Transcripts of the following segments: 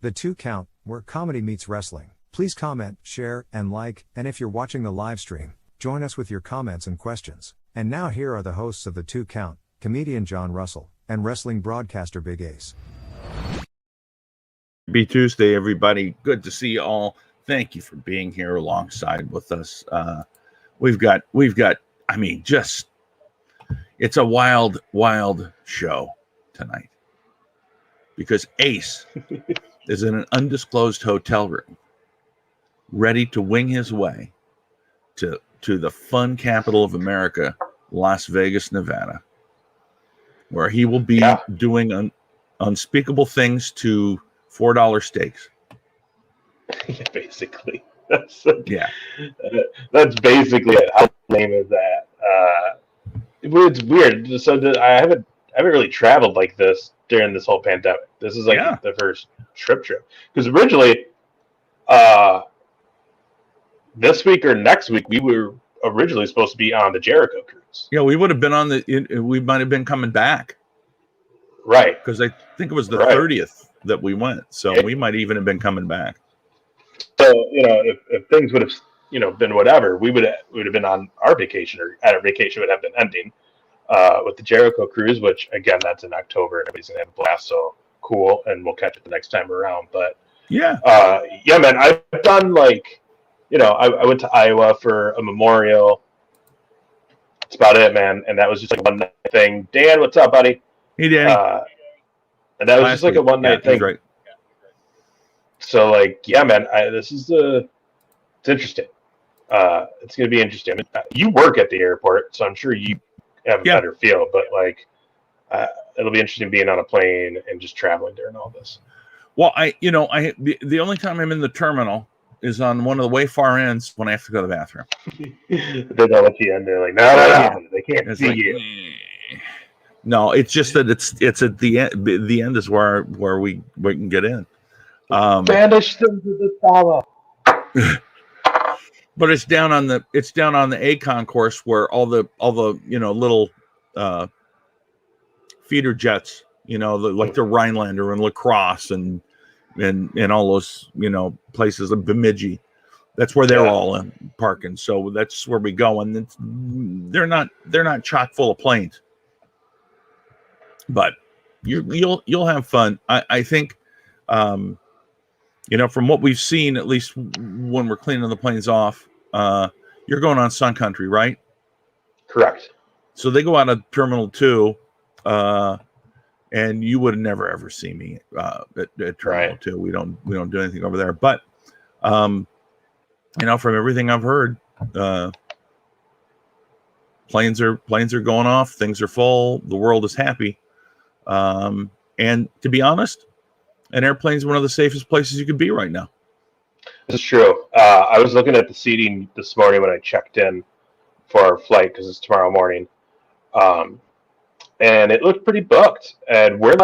The Two Count, where comedy meets wrestling. Please comment, share, and like, and if you're watching the live stream, join us with your comments and questions. And now here are the hosts of The Two Count, comedian John Russell, and wrestling broadcaster Big Ace. Happy Tuesday, everybody. Good to see you all. Thank you for being here alongside with us. We've got, I mean, just, it's a wild, wild show tonight. Because Ace is in an undisclosed hotel room, ready to wing his way to the fun capital of America, Las Vegas, Nevada, where he will be doing unspeakable things to $4 steaks. Yeah, basically. That's basically it. How lame is that? It's weird. So I haven't really traveled like this during this whole pandemic. This is like the first trip. Because originally, this week or next week, we were originally supposed to be on the Jericho cruise. Yeah, we would have been we might have been coming back. Right. Because I think it was the 30th that we went. So we might even have been coming back. So, if things would have, been whatever, we would have been on our vacation, or at our vacation would have been ending with the Jericho cruise, which again, that's in October and everybody's gonna have a blast. So cool. And we'll catch it the next time around. But man, I've done I went to Iowa for a memorial. That's about it, man. And that was just like a one night thing. Dan, what's up, buddy? Hey, Danny. And that was just like a one night thing. Right. So man, it's interesting. It's going to be interesting. I mean, you work at the airport, so I'm sure you have a better feel, but it'll be interesting being on a plane and just traveling during all this. Well, the only time I'm in the terminal is on one of the way far ends when I have to go to the bathroom. They don't let you in. They're like, no, they can't see you. No, it's just that it's at the end. The end is where we can get in. Banish them to the tower. But it's down on the A concourse where all the little feeder jets, like the Rhinelander and La Crosse and all those places of Bemidji. That's where they're all in parking. So that's where we go, and they're not chock full of planes. But you'll have fun. I think, from what we've seen, at least when we're cleaning the planes off, you're going on Sun Country, right? Correct. So they go out of Terminal 2, and you would never ever see me at Terminal 2. We don't do anything over there. But from everything I've heard, planes are going off, things are full, the world is happy. And to be honest, an airplane is one of the safest places you could be right now. This is true. I was looking at the seating this morning when I checked in for our flight because it's tomorrow morning. And it looked pretty booked. And we're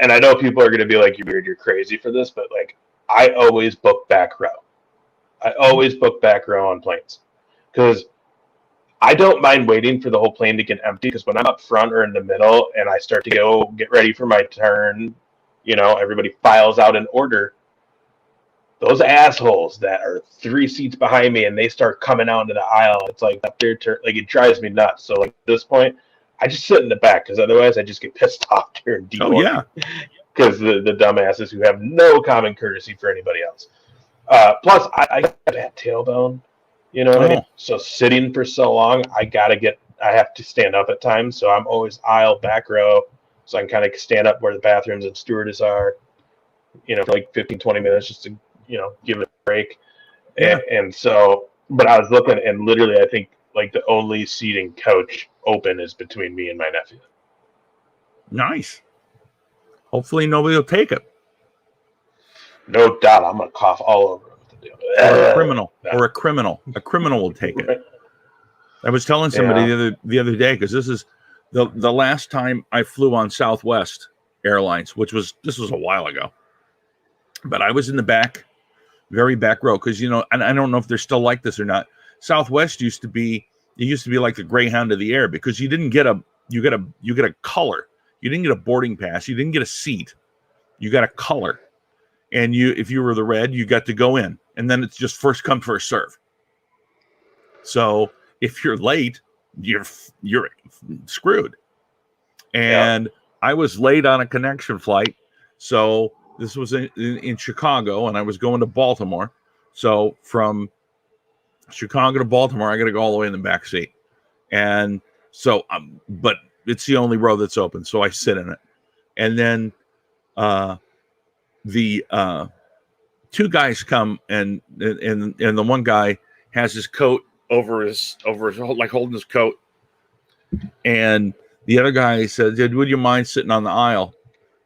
and I know people are going to be like, you're weird, you're crazy for this, but I always book back row. I always book back row on planes because I don't mind waiting for the whole plane to get empty, because when I'm up front or in the middle and I start to get ready for my turn, everybody files out in order. Those assholes that are 3 seats behind me and they start coming out into the aisle, it's like their turn. It drives me nuts. So at this point, I just sit in the back, because otherwise I just get pissed off during D1. Oh yeah, because the dumbasses who have no common courtesy for anybody else. Plus, I got a bad tailbone. You know what I mean? So sitting for so long, I have to stand up at times. So I'm always aisle back row, so I can kind of stand up where the bathrooms and stewardess are, for 15, 20 minutes just to, give it a break. Yeah. And so, but I was looking, and literally I think the only seating couch open is between me and my nephew. Nice. Hopefully nobody will take it. No doubt. I'm going to cough all over. Or a criminal. A criminal will take it. I was telling somebody the other day, because this is the last time I flew on Southwest Airlines, this was a while ago. But I was in the back, very back row, because and I don't know if they're still like this or not. Southwest used to be like the Greyhound of the air, because you get a color. You didn't get a boarding pass. You didn't get a seat. You got a color. and if you were the red, you got to go in, and then it's just first come first serve. So if you're late, you're screwed. And I was late on a connection flight, so this was in Chicago, and I was going to Baltimore. So from Chicago to Baltimore, I got to go all the way in the back seat, and so but it's the only row that's open, so I sit in it, and then the two guys come, and the one guy has his coat over his like holding his coat, and the other guy said, "Dude, would you mind sitting on the aisle?"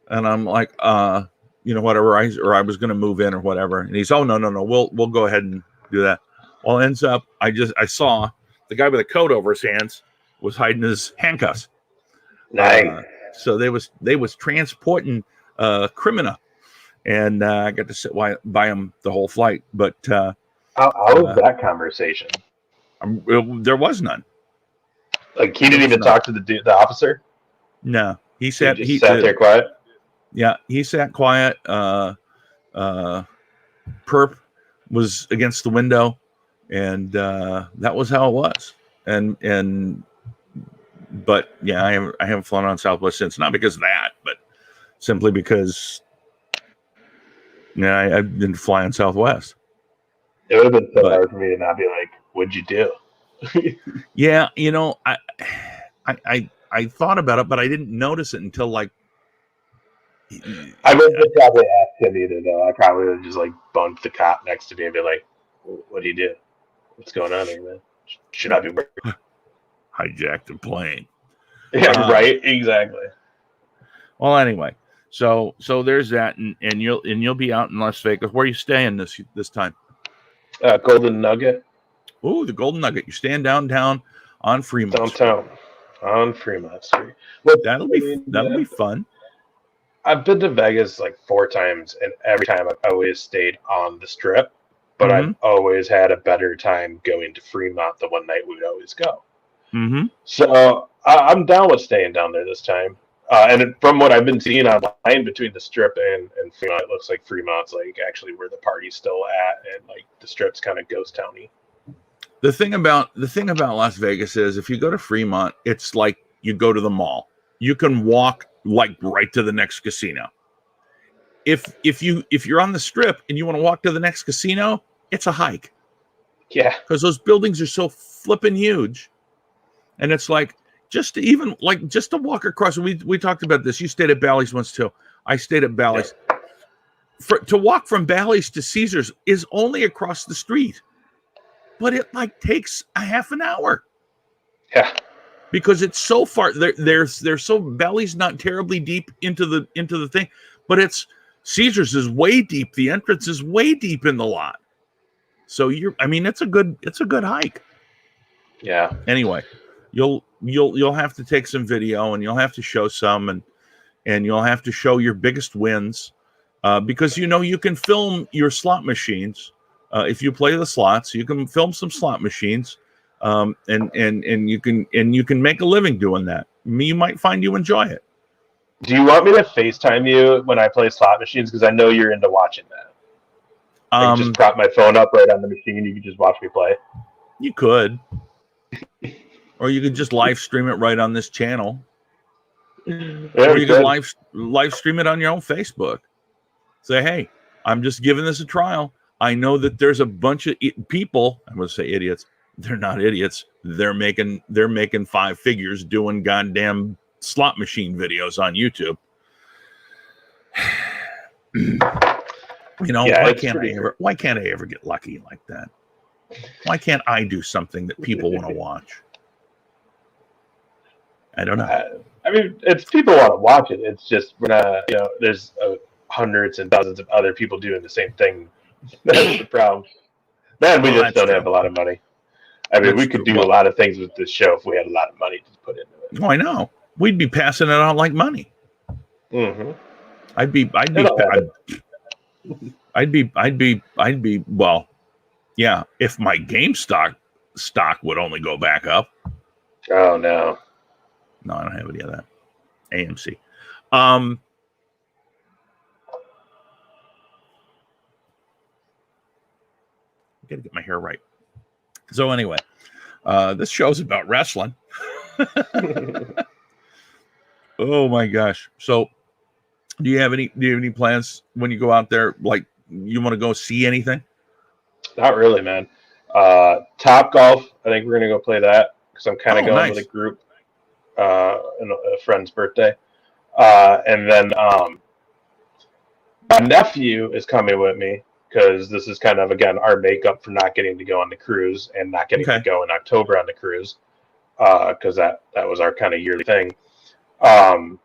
And I'm like, whatever. I was going to move in or whatever. And he's, "Oh, no. We'll go ahead and do that." Well, ends up, I saw the guy with a coat over his hands was hiding his handcuffs. Nice. So they was transporting criminal, and I got to sit by him the whole flight. But how was that conversation? There was none. Like he didn't even talk to the officer. No, he sat there quiet. Yeah, he sat quiet. Perp was against the window, and that was how it was. But yeah, I haven't flown on Southwest since. Not because of that, but simply because I didn't fly on Southwest. It would have been so hard for me to not be like, "What'd you do?" Yeah, I thought about it, but I didn't notice it until like. I wouldn't have probably asked him either, though. I probably would have just like bumped the cop next to me and be like, "What do you do? What's going on here, man? Should I be working?" Hijacked a plane. Yeah, right. Exactly. Well, anyway, so there's that, and you'll be out in Las Vegas. Where are you staying this time? Golden Nugget. Ooh, the Golden Nugget. You're staying downtown on Fremont. Downtown on Fremont Street. Well, that'll be fun. I've been to Vegas like 4 times, and every time I've always stayed on the Strip, but I've always had a better time going to Fremont the one night we would always go. Mm-hmm. So I'm down with staying down there this time. And from what I've been seeing online between the Strip and Fremont, it looks like Fremont's like actually where the party's still at, and like the Strip's kind of ghost towny. The thing about Las Vegas is if you go to Fremont, it's like you go to the mall. You can walk like right to the next casino. If you're on the Strip and you want to walk to the next casino, it's a hike. Yeah, because those buildings are so flippin' huge, and it's like just to walk across. We talked about this. You stayed at Bally's once too. I stayed at Bally's. Yeah. To walk from Bally's to Caesars is only across the street, but it like takes a half an hour. Yeah. Because it's so far. They're so Bally's not terribly deep into the thing, but Caesars is way deep. The entrance is way deep in the lot. So it's a good hike. Yeah. Anyway, you'll have to take some video, and you'll have to show some, and you'll have to show your biggest wins, because you can film your slot machines. If you play the slots, you can film some slot machines. And you can make a living doing that. You might find you enjoy it. Do you want me to FaceTime you when I play slot machines? Because I know you're into watching that. I just prop my phone up right on the machine. You can just watch me play. You could, or you could just live stream it right on this channel, or you could live stream it on your own Facebook. Say, hey, I'm just giving this a trial. I know that there's a bunch of people. I'm going to say idiots. They're not idiots. They're making 5 figures doing goddamn slot machine videos on YouTube. Why can't I ever get lucky like that? Why can't I do something that people want to watch? I don't know. It's people want to watch it. It's just we're not. There's hundreds and thousands of other people doing the same thing. That's the problem. Man, we just don't have a lot of money. We could do a lot of things with this show if we had a lot of money to put into it. Oh, I know. We'd be passing it out like money. Mm-hmm. I'd be. Well, yeah. If my GameStop stock would only go back up. Oh no. No, I don't have any of that. AMC. Gotta get my hair right. So anyway, this show's about wrestling. Oh my gosh. So do you have any plans when you go out there? Like, you want to go see anything? Not really, man. Top Golf, I think we're gonna go play that because I'm kind of going with a Nice. group, and a friend's birthday, and then my nephew is coming with me because this is kind of again our makeup for not getting to go on the cruise and not getting to Okay. go in October on the cruise, because that was our kind of yearly thing. What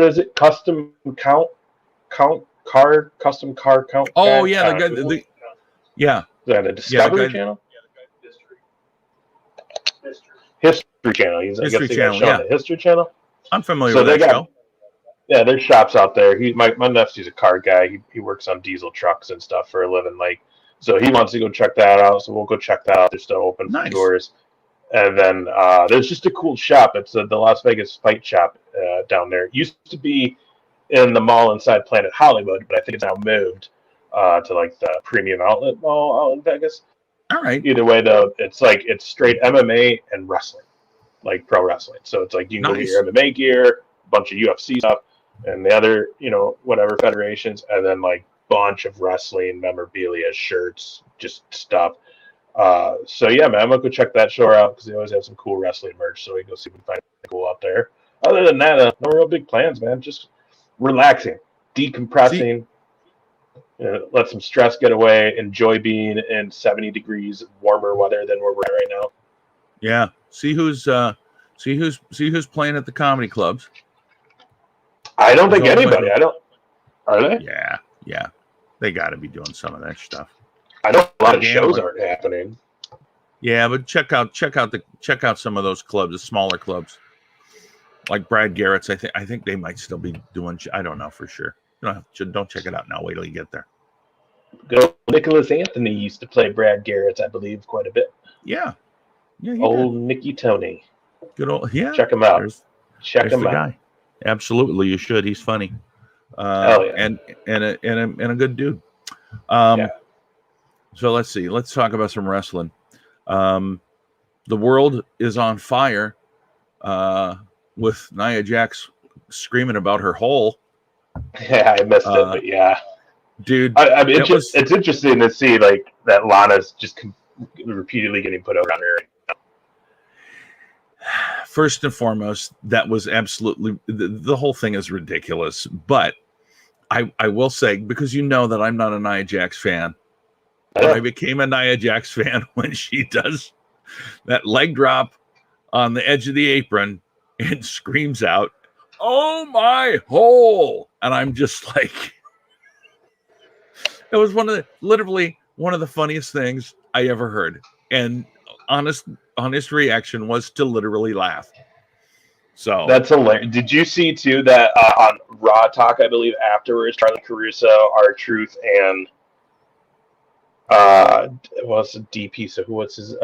is it? Custom car count. Oh Guy? yeah, the guy. Yeah, Is that a yeah, the Discovery guy. Channel? History Channel. I History guess they got a Channel. show on Yeah, the History Channel. I'm familiar So with they that got show. there's shops out there. My nephew's a car guy. He works on diesel trucks and stuff for a living. Like, so he wants to go check that out. So we'll go check that out. They're still open for Nice. tours. And then there's just a cool shop. It's the Las Vegas Fight Shop down there. It used to be in the mall inside Planet Hollywood, but I think it's now moved to like the Premium Outlet Mall out in Vegas. All right. Either way, though, it's straight MMA and wrestling, like pro wrestling. So it's like you can go get Nice. your MMA gear, a bunch of UFC stuff, and the other, whatever federations, and then like bunch of wrestling memorabilia, shirts, just stuff. So yeah, man, I'm gonna go check that show out because they always have some cool wrestling merch. So we can go see if we can find anything cool out there. Other than that, no real big plans, man. Just relaxing, decompressing, let some stress get away, enjoy being in 70 degrees warmer weather than where we're at right now. Yeah. See who's playing at the comedy clubs. I don't think There's always anybody. I don't. Are they? Yeah. They got to be doing some of that stuff. I know a lot of Damn shows right. aren't happening. Yeah, but check out some of those clubs, the smaller clubs, like Brad Garrett's. I think they might still be doing. I don't know for sure. Don't check it out now. Wait till you get there. Good old Nicholas Anthony used to play Brad Garrett's, I believe, quite a bit. Yeah. Old Nicky Tony. Good old. Yeah. Check him out. There's Check him the out. guy. Absolutely, you should. He's funny. Hell yeah. And a good dude. Yeah. So let's see. Let's talk about some wrestling. The world is on fire with Nia Jax screaming about her hole. Yeah, I missed it, but yeah. Dude, it's interesting to see like that Lana's just repeatedly getting put over on her. First and foremost, that was absolutely the whole thing is ridiculous. But I will say, because you know that I'm not a Nia Jax fan, but I became a Nia Jax fan when she does that leg drop on the edge of the apron and screams out, "Oh my hole!" And I'm just like, it was literally one of the funniest things I ever heard. And honest reaction was to literally laugh. So that's hilarious. Did you see too that on Raw Talk, I believe afterwards, Charlie Caruso, R-Truth, and what's the DP? So what's his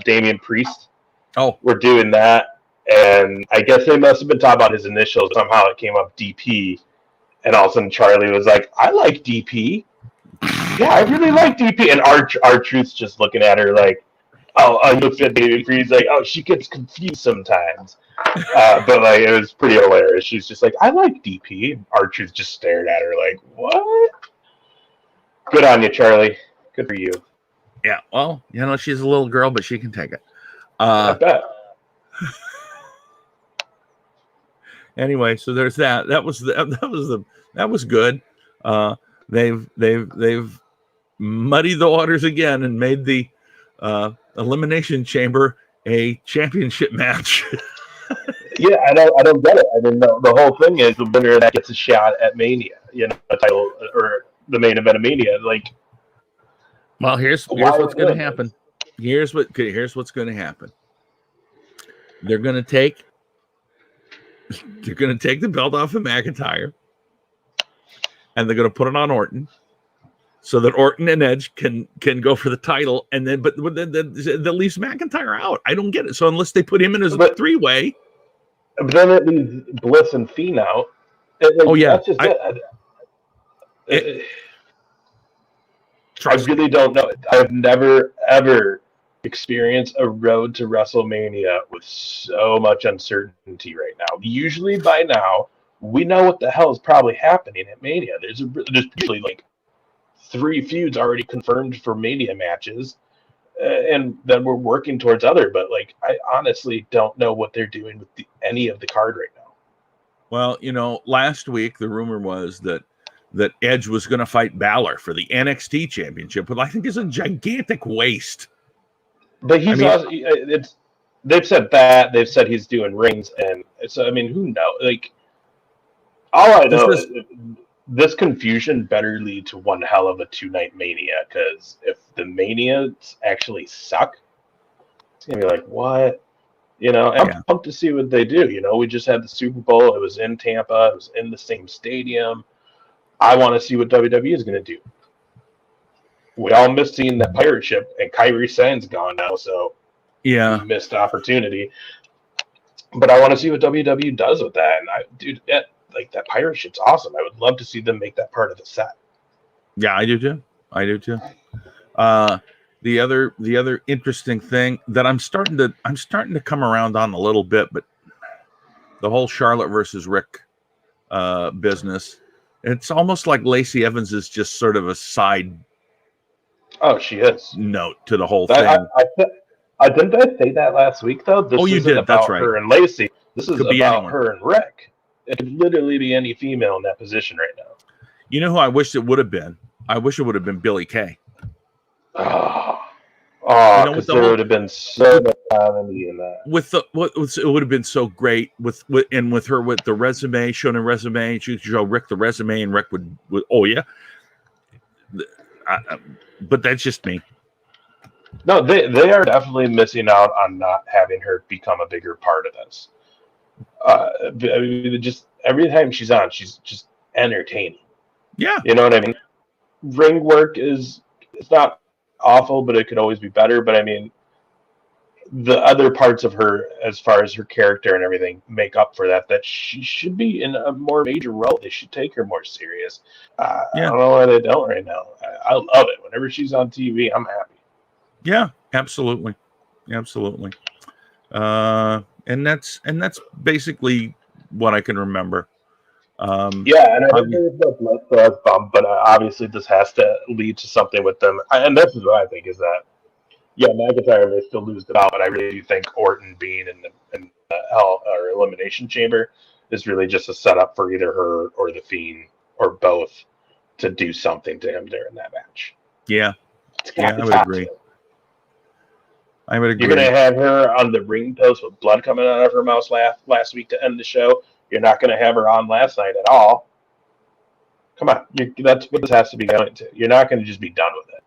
Damian Priest? Oh, we're doing that, and I guess they must have been talking about his initials. Somehow it came up DP, and all of a sudden Charlie was like, "I like DP. Yeah, I really like DP." And R-Truth's just looking at her like, "Oh," he looks at Damian Priest like, "Oh, she gets confused sometimes." But like, it was pretty hilarious. She's just like, "I like DP." And R-Truth just stared at her like, "What?" Good on you, Charlie. Good for you. Yeah, well, she's a little girl, but she can take it. I bet. Anyway, so there's that. That was good. They've muddied the waters again and made the Elimination Chamber a championship match. Yeah, I don't get it. I mean, the whole thing is the winner that gets a shot at Mania, a title or the main event of Mania. Like, well, here's what's going to happen. Here's what's going to happen. They're going to take the belt off of McIntyre, and they're going to put it on Orton, so that Orton and Edge can go for the title, and then that leaves McIntyre out. I don't get it. So unless they put him in as a three-way, but then it leaves Bliss and Fiend out. Oh yeah, that's just I really don't know. I've never, ever experienced a road to WrestleMania with so much uncertainty right now. Usually by now, we know what the hell is probably happening at Mania. There's usually like 3 feuds already confirmed for Mania matches, and then we're working towards other. But like, I honestly don't know what they're doing with any of the card right now. Well, last week the rumor was that Edge was going to fight Balor for the NXT championship, but I think is a gigantic waste. But they've said that. They've said he's doing rings, and so, I mean, who knows? Like, all I know is this confusion better lead to one hell of a 2-night Mania, because if the Manias actually suck, it's going to be like, what? I'm pumped to see what they do. We just had the Super Bowl. It was in Tampa. It was in the same stadium. I want to see what WWE is going to do. We all missed seeing that pirate ship, and Kyrie Sane's gone now, so yeah, missed opportunity. But I want to see what WWE does with that. And that pirate ship's awesome. I would love to see them make that part of the set. Yeah, I do too. The other interesting thing that I'm starting to come around on a little bit, but the whole Charlotte versus Rick business. It's almost like Lacey Evans is just sort of a side. Oh, she is. Note to the whole thing. Didn't I say that last week though? This you did. That's right. Her and Lacey. This is about anyone. Her and Rick. It could literally be any female in that position right now. You know who I wish it would have been? I wish it would have been Billie Kay. Because there would have been so much comedy in that. It would have been so great with her with the resume, showing a resume. She could show Rick the resume, and Rick would oh yeah. But that's just me. No, they are definitely missing out on not having her become a bigger part of this. I mean, just every time she's on, she's just entertaining. Yeah, you know what I mean. Ring work it's not awful, but it could always be better. But I mean, the other parts of her, as far as her character and everything, make up for that. That she should be in a more major role. They should take her more serious. I don't know why they don't right now. I love it. Whenever she's on TV, I'm happy. Yeah, absolutely. And that's basically what I can remember. And I think there's no blood for us bump, but obviously this has to lead to something with them. And this is what I think is that, McIntyre may still lose the bout, but I really think Orton being in the Hell or Elimination Chamber is really just a setup for either her or the Fiend or both to do something to him during that match. Yeah, I would agree. You're going to have her on the ring post with blood coming out of her mouth last week to end the show. You're not going to have her on last night at all. Come on. That's what this has to be going to. You're not going to just be done with it.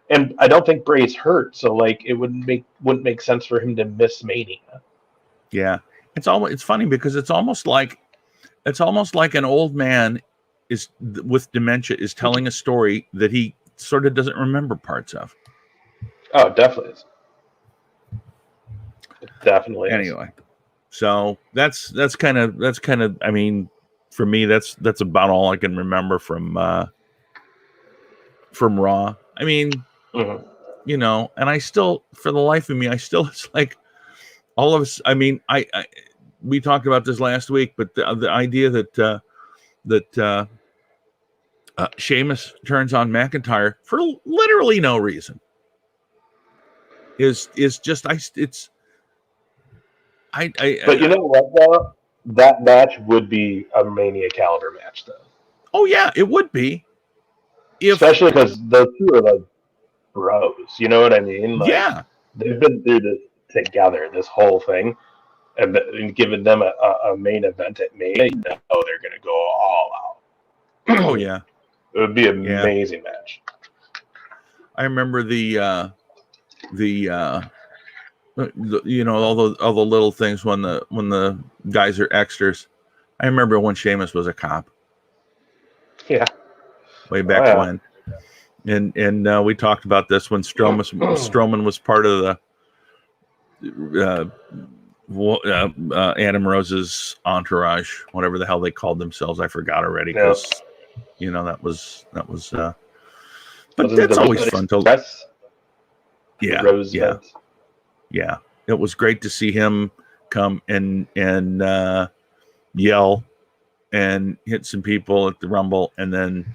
And I don't think Bray's hurt, so like it wouldn't make sense for him to miss Mania. Yeah. It's funny because it's almost like an old man is with dementia is telling a story that he sort of doesn't remember parts of. Oh, it definitely is. It definitely anyway. So that's kind of I mean, for me that's about all I can remember from Raw. I mean, and I still, for the life of me, it's like all of us. I mean, we talked about this last week, but the idea that Sheamus turns on McIntyre for literally no reason is just But you know what, though? That match would be a Mania caliber match, though. Oh yeah, it would be. Especially because those two are like bros. You know what I mean? Like, yeah, they've been through this together, this whole thing, and giving them a main event at Mania, they're going to go all out. Oh yeah, it would be an amazing match. I remember the all the little things when the guys are extras. I remember when Sheamus was a cop. Yeah. Way back when. And we talked about this when Strowman was part of the Adam Rose's entourage, whatever the hell they called themselves. I forgot already because that was But that's always fun to. Yeah, Rosebud. Yeah. It was great to see him come and yell and hit some people at the Rumble, and then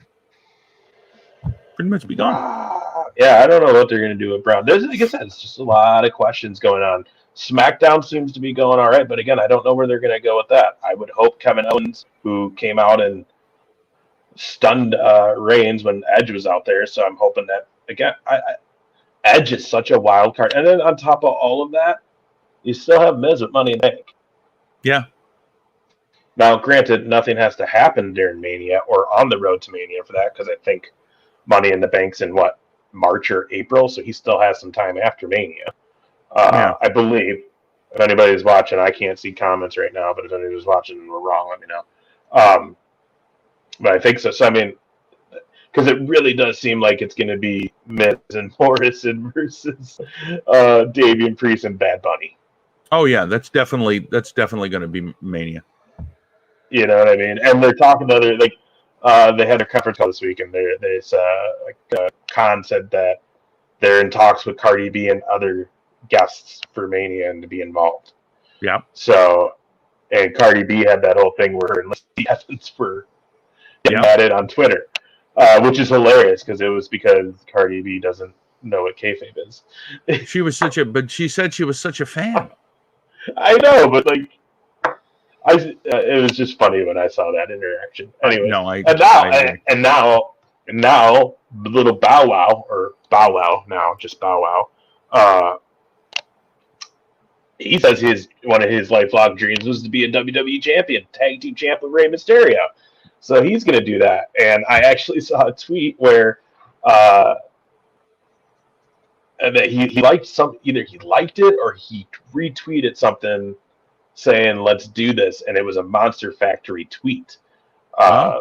pretty much be gone. Yeah, I don't know what they're going to do with Brown. Like I said, it's just a lot of questions going on. SmackDown seems to be going all right, but again, I don't know where they're going to go with that. I would hope Kevin Owens, who came out and stunned Reigns when Edge was out there, so I'm hoping that, again, Edge is such a wild card. And then on top of all of that, you still have Miz with Money in the Bank. Yeah. Now, granted, nothing has to happen during Mania or on the road to Mania for that, because I think Money in the Bank's in, March or April, so he still has some time after Mania. I believe. If anybody's watching, I can't see comments right now, but if anybody's watching and we're wrong, let me know. But I think so. So, I mean, because it really does seem like it's going to be Miz and Morrison versus Damian Priest and Bad Bunny. Oh yeah, that's definitely going to be Mania. You know what I mean? And they're talking to other they had a conference call this week, and Khan said that they're in talks with Cardi B and other guests for Mania and to be involved. Yeah. So, and Cardi B had that whole thing where her and Lacey Evans were getting at it on Twitter. Which is hilarious because it was because Cardi B doesn't know what kayfabe is. But she said she was such a fan. I know, but it was just funny when I saw that interaction. Anyway, and now the little Bow Wow now, just Bow Wow. He says one of his lifelong dreams was to be a WWE champion, tag team champ with Rey Mysterio. So he's going to do that. And I actually saw a tweet where that he liked either he liked it or he retweeted something saying, let's do this. And it was a Monster Factory tweet,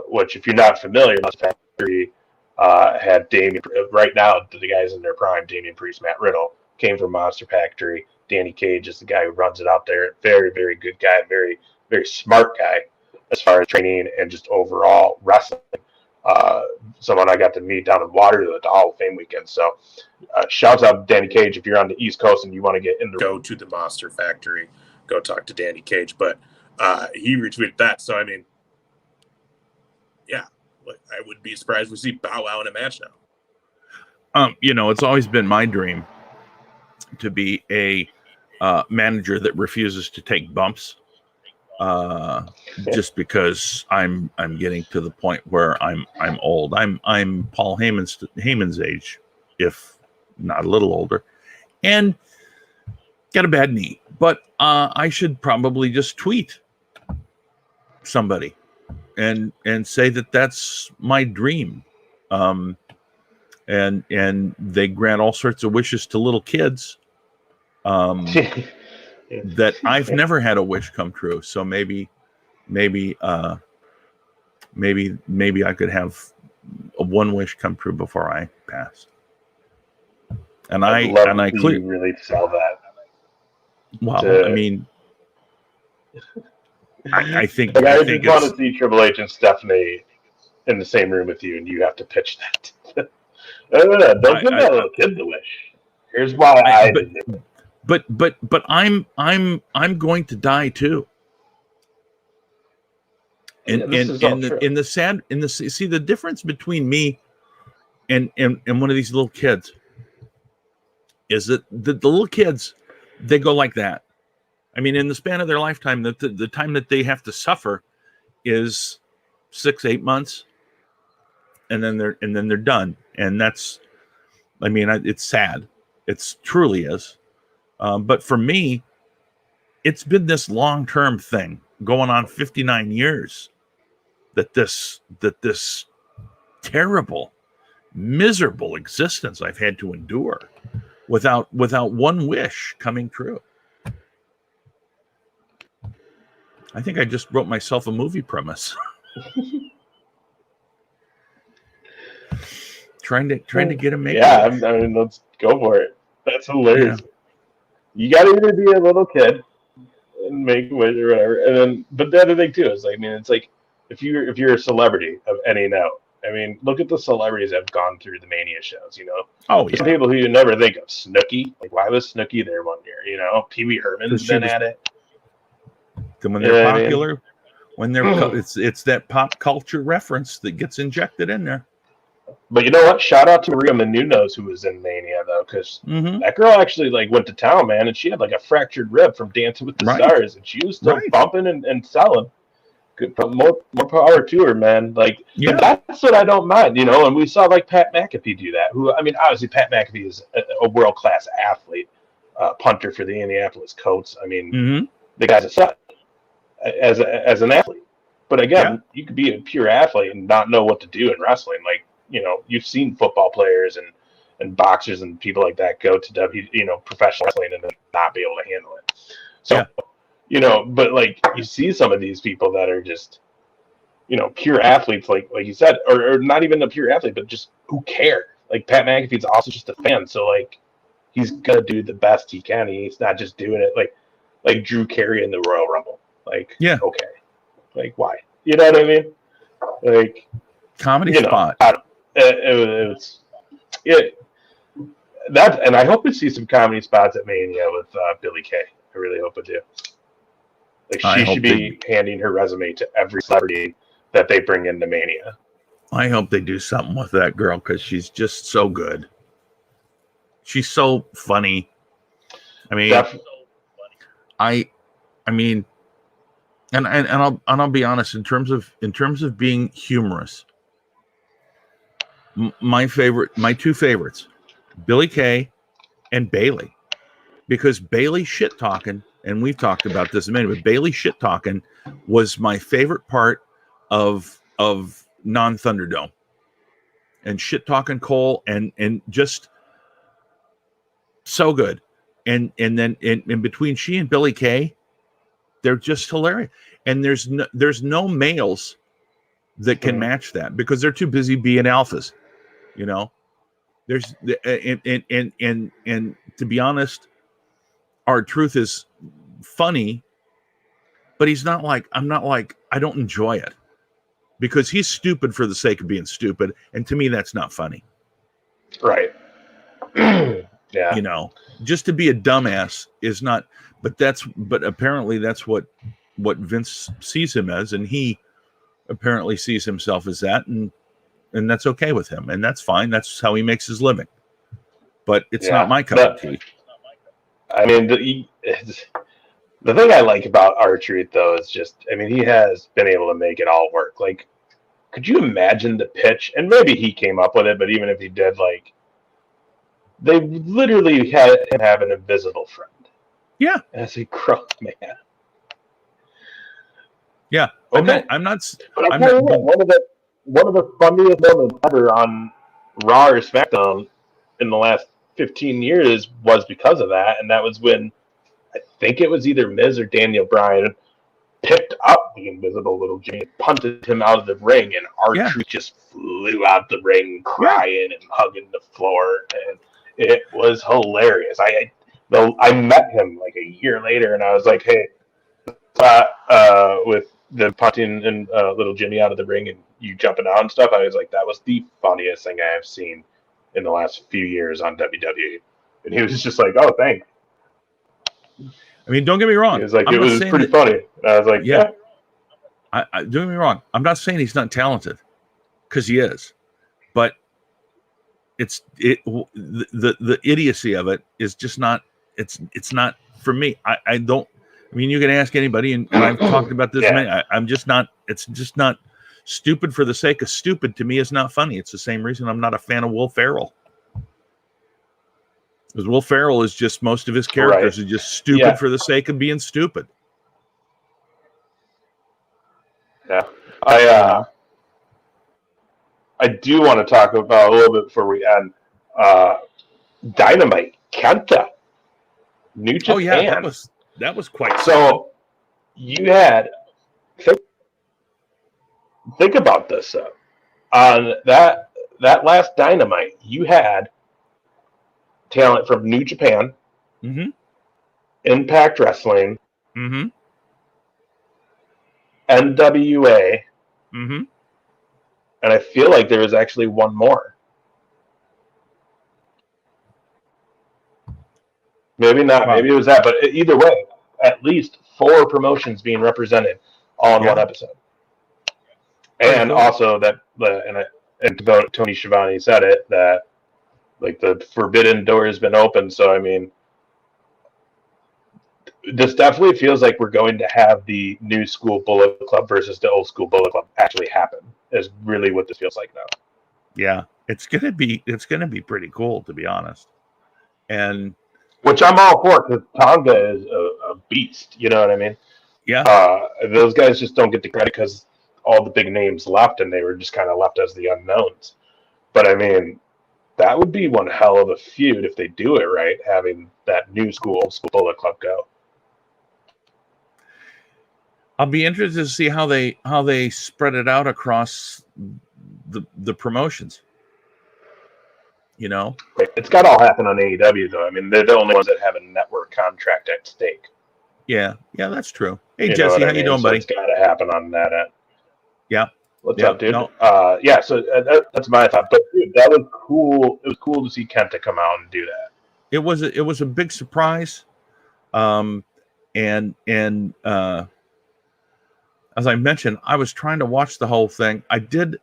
which if you're not familiar, Monster Factory had Damian, right now, the guys in their prime, Damian Priest, Matt Riddle, came from Monster Factory. Danny Cage is the guy who runs it out there. Very, very good guy. Very, very smart guy as far as training and just overall wrestling. Someone I got to meet down in Waterloo at the Hall of Fame weekend. So shouts out to Danny Cage. If you're on the East Coast and you want to get in go to the Monster Factory, go talk to Danny Cage. But he retweeted that. So, I mean, yeah, I wouldn't be surprised if we see Bow Wow in a match now. It's always been my dream to be a manager that refuses to take bumps. Just because I'm getting to the point where I'm old. I'm Paul Heyman's age, if not a little older, and got a bad knee. But I should probably just tweet somebody and say that that's my dream. And they grant all sorts of wishes to little kids. That I've never had a wish come true. So maybe I could have one wish come true before I pass. And I really sell that. Well, I mean, I think I just want to see Triple H and Stephanie in the same room with you, and you have to pitch that. Don't give that little kid the wish. Here's why I did it. But I'm going to die too. See the difference between me and one of these little kids is that the little kids, they go like that. I mean, in the span of their lifetime, the time that they have to suffer is 6-8 months, and then they're done. And that's, I mean, it's sad. It truly is. But for me, it's been this long-term thing going on 59 years that this terrible, miserable existence I've had to endure without one wish coming true. I think I just wrote myself a movie premise. trying to get him made. Yeah, I mean, let's go for it. That's hilarious. Yeah. You got to either be a little kid and make a wish or whatever, and then. But the other thing too is, I mean, it's like if you're a celebrity of any note, I mean, look at the celebrities that have gone through the Mania shows, you know? Oh, Some yeah. people who you never think of. Snooki. Like, why was Snooki there one year, you know? Pee Wee Herman's been at it. When they're popular, when they're it's that pop culture reference that gets injected in there. But you know what? Shout out to Maria Menounos, who was in Mania, though, because that girl actually like went to town, man, and she had like a fractured rib from Dancing with the Stars, and she was still bumping and selling. Good, more power to her, man. Like, but that's what I don't mind, you know. And we saw like Pat McAfee do that. Who, I mean, obviously Pat McAfee is a world class athlete, punter for the Indianapolis Colts. I mean, the guy's a stud as an athlete. But again, you could be a pure athlete and not know what to do in wrestling. Like, you know, you've seen football players and boxers and people like that go to professional wrestling and then not be able to handle it. So, you know, but like you see some of these people that are just, you know, pure athletes, like you said, or not even a pure athlete, but just who care. Like Pat McAfee's also just a fan, so like he's gonna do the best he can. He's not just doing it like Drew Carey in the Royal Rumble. Like, okay, like why? You know what I mean? Like comedy spot. And I hope we see some comedy spots at Mania with Billie Kay. I really hope I do. Like she should be handing her resume to every celebrity that they bring into Mania. I hope they do something with that girl because she's just so good. She's so funny. I mean, I mean, and I'll be honest in terms of being humorous. My two favorites, Billie Kay and Bailey, because Bailey shit talking, and we've talked about this a minute, but Bailey shit talking was my favorite part of non-Thunderdome, and shit talking Cole and just so good, and then in between she and Billie Kay, they're just hilarious, and there's no males that can match that because they're too busy being alphas. You know, there's and to be honest, R-Truth is funny, but I'm not like I don't enjoy it because he's stupid for the sake of being stupid, and to me that's not funny. Right. Yeah. You know, just to be a dumbass is not. But apparently that's what Vince sees him as, and he apparently sees himself as that, and that's okay with him, and that's fine. That's how he makes his living. But it's not my cup of tea. I mean, the thing I like about R-Truth, though, is just, I mean, he has been able to make it all work. Like, could you imagine the pitch? And maybe he came up with it, but even if he did, like, they literally had him have an invisible friend. Yeah. As a grown man. Yeah. Okay. I'm not. One of the funniest moments ever on Raw or SmackDown in the last 15 years was because of that, and that was when I think it was either Miz or Daniel Bryan picked up the invisible little Jimmy, punted him out of the ring, and R-Truth just flew out the ring crying and hugging the floor, and it was hilarious. I met him like a year later, and I was like, hey, with the punting and little Jimmy out of the ring and you jumping out and stuff, I was like, that was the funniest thing I have seen in the last few years on WWE. And he was just like, oh, thanks. I mean, don't get me wrong. He was like, it was pretty funny. And I was like, yeah. Don't get me wrong. I'm not saying he's not talented, because he is. But the idiocy of it is just not. It's not for me. I don't. I mean, you can ask anybody, and I've talked about this. I'm just not. It's just not. Stupid for the sake of stupid to me is not funny. It's the same reason I'm not a fan of Will Ferrell. Because Will Ferrell is just, most of his characters are just stupid for the sake of being stupid. Yeah. I do want to talk about a little bit before we end. Dynamite Kenta, New Japan. Oh yeah, that was quite. So you had think about this. On that last Dynamite, you had talent from New Japan, Impact Wrestling, NWA, And I feel like there was actually one more. Maybe not. Wow. Maybe it was that. But either way, at least 4 promotions being represented all in one episode. And cool. also that Tony Schiavone said it, that like the forbidden door has been opened. So I mean, this definitely feels like we're going to have the new school Bullet Club versus the old school Bullet Club actually happen. Is really what this feels like now. Yeah, it's gonna be pretty cool, to be honest. And which I'm all for, because Tonga is a beast. You know what I mean? yeah, those guys just don't get the credit because all the big names left, and they were just kind of left as the unknowns. But I mean, that would be one hell of a feud if they do it right, having that new school, old school Bullet Club go. I'll be interested to see how they spread it out across the promotions. You know, it's got to all happen on AEW though. I mean, they're the only ones that have a network contract at stake. Yeah, that's true. Hey, Jesse, how you doing, buddy? It's got to happen on that end. Yeah. What's up, dude? No. So that's my thought. But dude, that was cool. It was cool to see Kenta come out and do that. It was a big surprise. And as I mentioned, I was trying to watch the whole thing. I did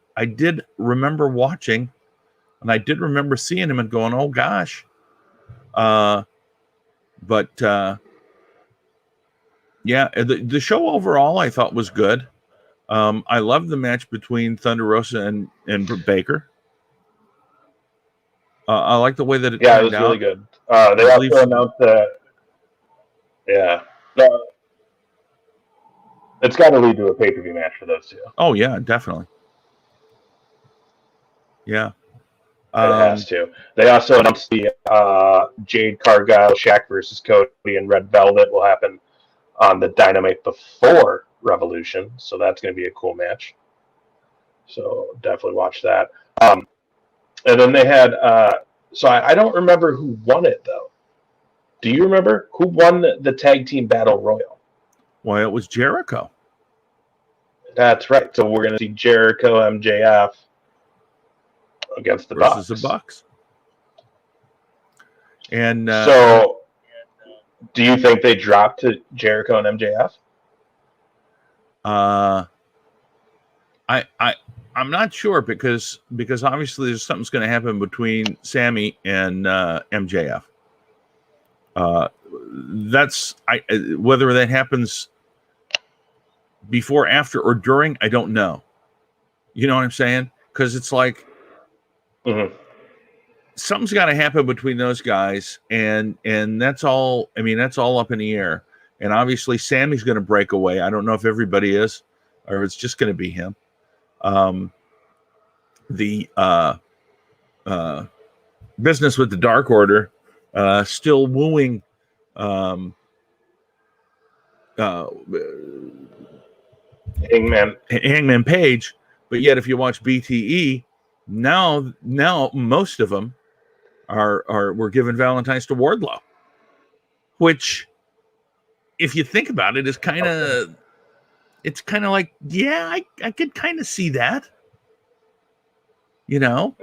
remember watching, and I did remember seeing him and going, "Oh gosh." But yeah, the show overall I thought was good. I loved the match between Thunder Rosa and Baker. I like the way that it it was really good. They also announced that. Yeah. It's got to lead to a pay-per-view match for those two. Oh yeah, definitely. Yeah. It has to. They also announced the Jade Cargill, Shaq versus Cody, and Red Velvet will happen on the Dynamite before Revolution. So that's going to be a cool match. So definitely watch that. And then they had. So I don't remember who won it though. Do you remember who won the tag team battle royal? Well, it was Jericho. That's right. So we're going to see Jericho MJF against the versus Bucks. The Bucks. And so, do you think they dropped to Jericho and MJF? I'm not sure because obviously there's something's going to happen between Sammy and MJF. That's whether that happens before, after, or during, I don't know. You know what I'm saying? Because it's like something's got to happen between those guys, and that's all. I mean, that's all up in the air. And obviously, Sammy's going to break away. I don't know if everybody is, or if it's just going to be him. The business with the Dark Order still wooing Hangman Page, but yet if you watch BTE now most of them were given Valentine's to Wardlow, which, if you think about it, is kind of it's kind of like, yeah, I could kind of see that, you know.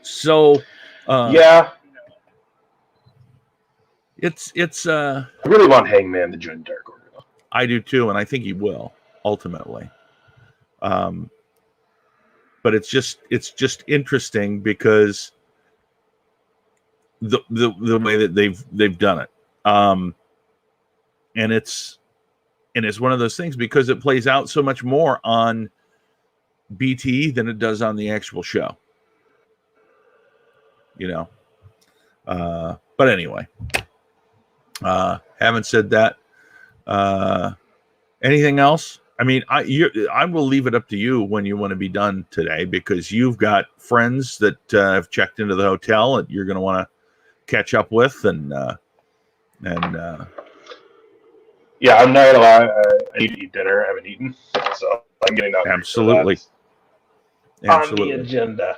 So yeah, it's I really want Hangman to join Dark Order though. I do too, and I think he will ultimately. But it's just interesting because the way that they've done it. And it's one of those things because it plays out so much more on BTE than it does on the actual show. You know. But anyway. Having said that, anything else? I mean, I will leave it up to you when you want to be done today, because you've got friends that have checked into the hotel that you're going to want to catch up with, and yeah, I'm not gonna lie. I need to eat dinner. I haven't eaten, so I'm getting out. Absolutely. On the agenda.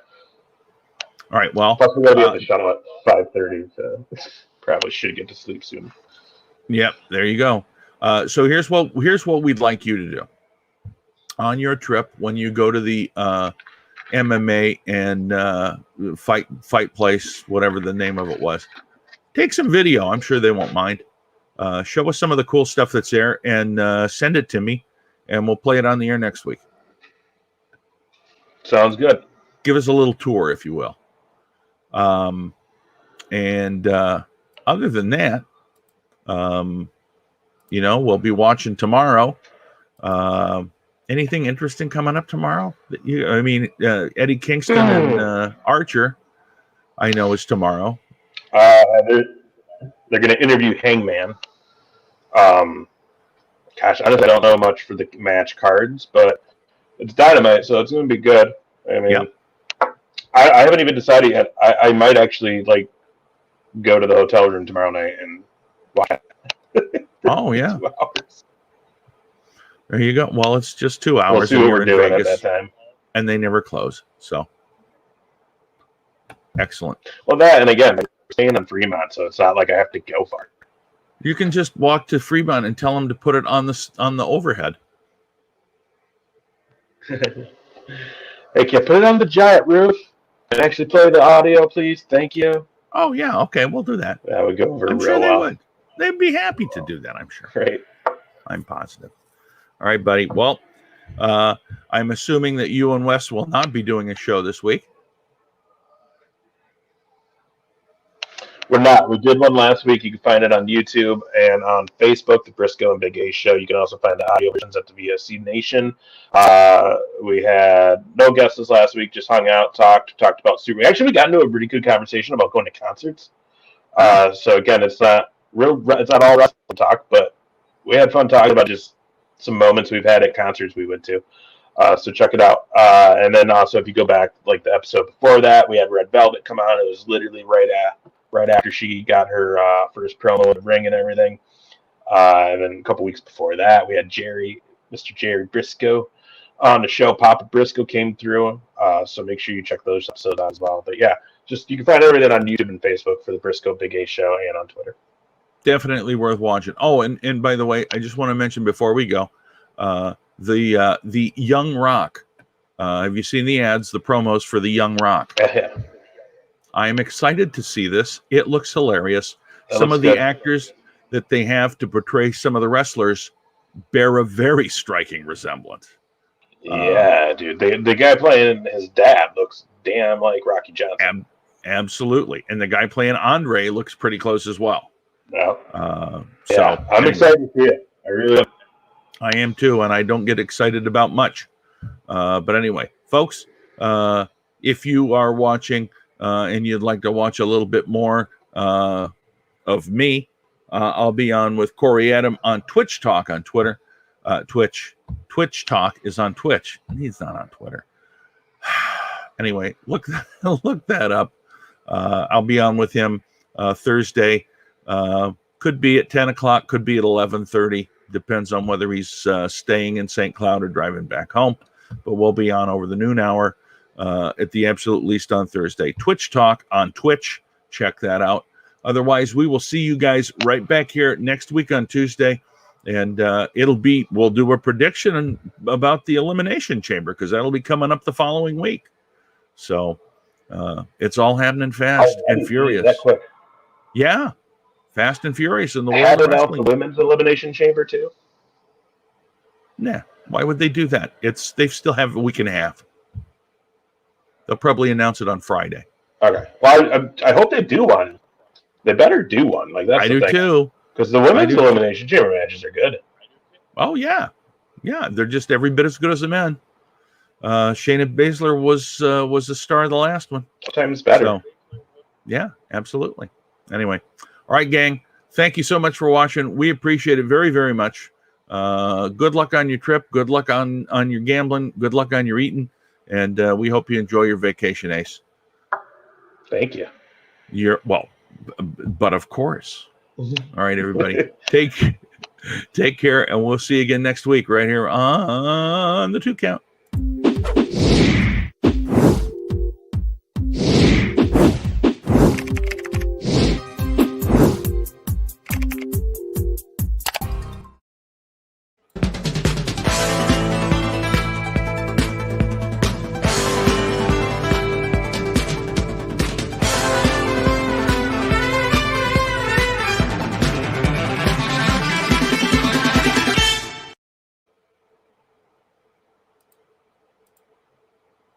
All right. Well, plus we gotta be at the shuttle at 5:30, so probably should get to sleep soon. Yep. There you go. So here's what we'd like you to do on your trip when you go to the MMA and Fight Place, whatever the name of it was. Take some video. I'm sure they won't mind. Show us some of the cool stuff that's there and send it to me, and we'll play it on the air next week. Sounds good. Give us a little tour, if you will. And other than that, we'll be watching tomorrow. Anything interesting coming up tomorrow? Eddie Kingston and Archer, I know, is tomorrow. They're going to interview Hangman. Gosh, honestly, I don't know much for the match cards, but it's Dynamite, so it's going to be good. I mean, Yep. I haven't even decided yet. I might actually go to the hotel room tomorrow night and watch it. Oh yeah. 2 hours. There you go. Well, it's just 2 hours. We'll see what we're doing at that time. And they never close. So excellent. Well, that, and again, we're staying in Fremont, so it's not like I have to go far. You can just walk to Fremont and tell them to put it on the overhead. Hey, can you put it on the giant roof and actually play the audio, please? Thank you. Oh yeah, okay, we'll do that. That would go over I'm real sure they well. would. They'd be happy to do that, I'm sure. Right. I'm positive. All right, buddy. Well, I'm assuming that you and Wes will not be doing a show this week. We're not. We did one last week. You can find it on YouTube and on Facebook, the Briscoe and Big A Show. You can also find the audio versions at the VSC Nation. We had no guests this last week, just hung out, talked about Super. Actually, we got into a really good conversation about going to concerts. So again, it's not all wrestling talk, but we had fun talking about just some moments we've had at concerts we went to. So check it out. And then also, if you go back, like the episode before that, we had Red Velvet come on. It was literally right after she got her first promo in the ring and everything. And then a couple weeks before that, we had Mr. Jerry Briscoe on the show. Papa Briscoe came through. So make sure you check those episodes out as well. But yeah, you can find everything on YouTube and Facebook for the Briscoe Big A Show and on Twitter. Definitely worth watching. Oh, and by the way, I just want to mention before we go, the Young Rock. Have you seen the ads, the promos for the Young Rock? Yeah. I am excited to see this. It looks hilarious. Some of the actors that they have to portray some of the wrestlers bear a very striking resemblance. Yeah, dude. The guy playing his dad looks damn like Rocky Johnson. Absolutely. And the guy playing Andre looks pretty close as well. No. So I'm excited to see it. I really am. I am too, and I don't get excited about much. But anyway, folks, if you are watching and you'd like to watch a little bit more of me, I'll be on with Corey Adam on Twitch Talk on Twitter. Twitch Talk is on Twitch. He's not on Twitter. Anyway, look that up. I'll be on with him Thursday. Could be at 10 o'clock, could be at 11:30. Depends on whether he's staying in St. Cloud or driving back home. But we'll be on over the noon hour at the absolute least on Thursday. Twitch Talk on Twitch. Check that out. Otherwise, we will see you guys right back here next week on Tuesday. And we'll do a prediction about the Elimination Chamber because that'll be coming up the following week. So it's all happening fast and furious. That quick. Yeah. Fast and furious in the world Have of announced wrestling. the Women's Elimination Chamber too? Nah. Why would they do that? They still have a week and a half. They'll probably announce it on Friday. Okay. Well, I hope they do one. They better do one. That's I the do thing. too. Because the Women's Elimination Chamber matches are good. Oh yeah, yeah. They're just every bit as good as the men. Shayna Baszler was the star of the last one. Sometimes better. So, yeah, absolutely. Anyway, all right, gang. Thank you so much for watching. We appreciate it very, very much. Good luck on your trip. Good luck on your gambling. Good luck on your eating. And we hope you enjoy your vacation, Ace. Thank you. But of course. All right, everybody. Take care, and we'll see you again next week right here on the 2 Count.